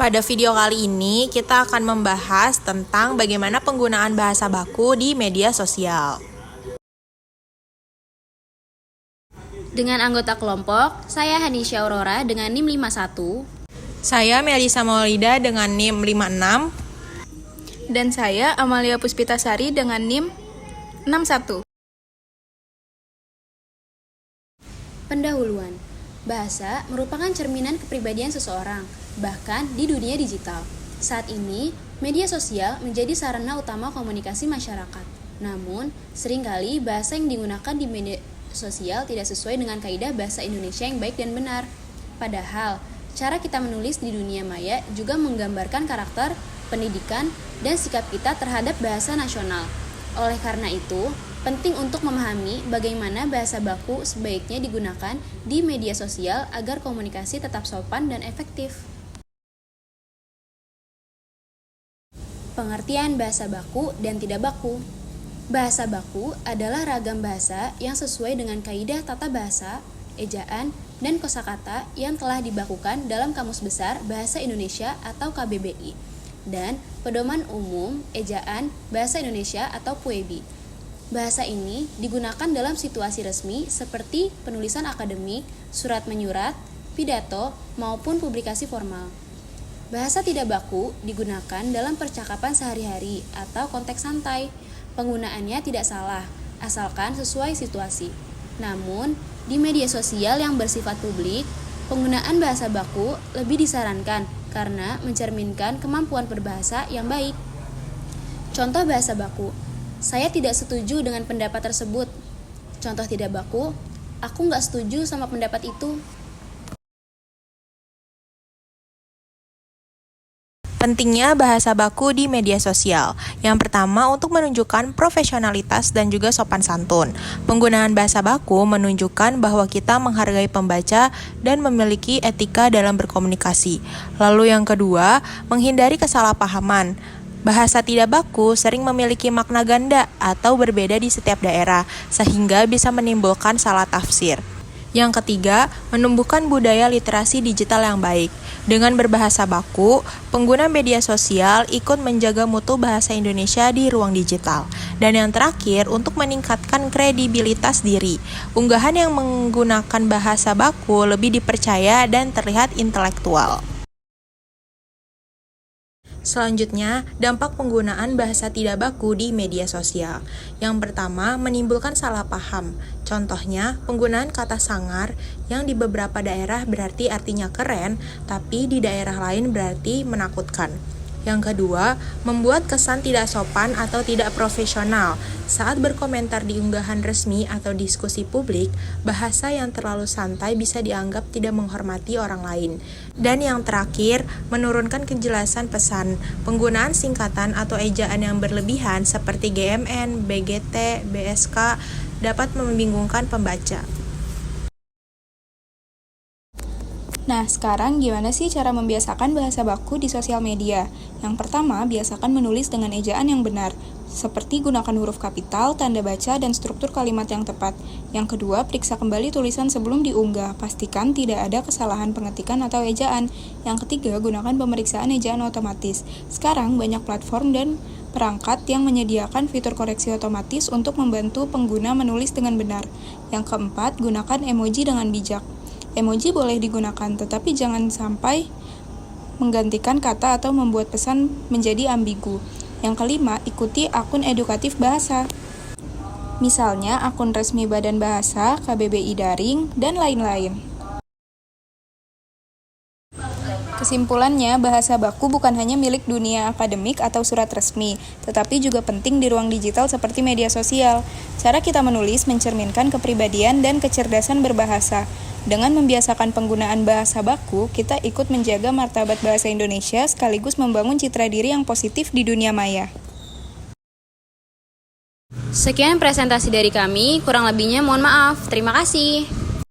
Pada video kali ini, kita akan membahas tentang bagaimana penggunaan bahasa baku di media sosial. Dengan anggota kelompok, saya Hanisha Aurora dengan NIM 51. Saya Melisa Maulida dengan NIM 56. Dan saya Amalia Puspitasari dengan NIM 61. Pendahuluan. Bahasa merupakan cerminan kepribadian seseorang, bahkan di dunia digital. Saat ini, media sosial menjadi sarana utama komunikasi masyarakat. Namun, seringkali bahasa yang digunakan di media sosial tidak sesuai dengan kaidah bahasa Indonesia yang baik dan benar. Padahal, cara kita menulis di dunia maya juga menggambarkan karakter, pendidikan, dan sikap kita terhadap bahasa nasional. Oleh karena itu, penting untuk memahami bagaimana bahasa baku sebaiknya digunakan di media sosial agar komunikasi tetap sopan dan efektif. Pengertian bahasa baku dan tidak baku. Bahasa baku adalah ragam bahasa yang sesuai dengan kaidah tata bahasa, ejaan, dan kosakata yang telah dibakukan dalam Kamus Besar Bahasa Indonesia atau KBBI dan Pedoman Umum Ejaan Bahasa Indonesia atau PUEBI. Bahasa ini digunakan dalam situasi resmi seperti penulisan akademik, surat menyurat, pidato, maupun publikasi formal. Bahasa tidak baku digunakan dalam percakapan sehari-hari atau konteks santai. Penggunaannya tidak salah, asalkan sesuai situasi. Namun, di media sosial yang bersifat publik, penggunaan bahasa baku lebih disarankan karena mencerminkan kemampuan berbahasa yang baik. Contoh bahasa baku. Saya tidak setuju dengan pendapat tersebut. Contoh tidak baku, aku nggak setuju sama pendapat itu. Pentingnya bahasa baku di media sosial. Yang pertama, untuk menunjukkan profesionalitas dan juga sopan santun. Penggunaan bahasa baku menunjukkan bahwa kita menghargai pembaca dan memiliki etika dalam berkomunikasi. Lalu yang kedua, menghindari kesalahpahaman. Bahasa tidak baku sering memiliki makna ganda atau berbeda di setiap daerah, sehingga bisa menimbulkan salah tafsir. Yang ketiga, menumbuhkan budaya literasi digital yang baik. Dengan berbahasa baku, pengguna media sosial ikut menjaga mutu bahasa Indonesia di ruang digital. Dan yang terakhir, untuk meningkatkan kredibilitas diri. Unggahan yang menggunakan bahasa baku lebih dipercaya dan terlihat intelektual. Selanjutnya, dampak penggunaan bahasa tidak baku di media sosial. Yang pertama, menimbulkan salah paham. Contohnya, penggunaan kata sangar yang di beberapa daerah berarti artinya keren, tapi di daerah lain berarti menakutkan. Yang kedua, membuat kesan tidak sopan atau tidak profesional. Saat berkomentar di unggahan resmi atau diskusi publik, bahasa yang terlalu santai bisa dianggap tidak menghormati orang lain. Dan yang terakhir, menurunkan kejelasan pesan. Penggunaan singkatan atau ejaan yang berlebihan seperti GMN, BGT, BSK dapat membingungkan pembaca. Nah, sekarang gimana sih cara membiasakan bahasa baku di sosial media? Yang pertama, biasakan menulis dengan ejaan yang benar, seperti gunakan huruf kapital, tanda baca, dan struktur kalimat yang tepat. Yang kedua, periksa kembali tulisan sebelum diunggah, pastikan tidak ada kesalahan pengetikan atau ejaan. Yang ketiga, gunakan pemeriksaan ejaan otomatis. Sekarang, banyak platform dan perangkat yang menyediakan fitur koreksi otomatis untuk membantu pengguna menulis dengan benar. Yang keempat, gunakan emoji dengan bijak. Emoji boleh digunakan, tetapi jangan sampai menggantikan kata atau membuat pesan menjadi ambigu. Yang kelima, ikuti akun edukatif bahasa. Misalnya, akun resmi Badan Bahasa, KBBI Daring, dan lain-lain. Kesimpulannya, bahasa baku bukan hanya milik dunia akademik atau surat resmi, tetapi juga penting di ruang digital seperti media sosial. Cara kita menulis mencerminkan kepribadian dan kecerdasan berbahasa. Dengan membiasakan penggunaan bahasa baku, kita ikut menjaga martabat bahasa Indonesia sekaligus membangun citra diri yang positif di dunia maya. Sekian presentasi dari kami, kurang lebihnya mohon maaf. Terima kasih.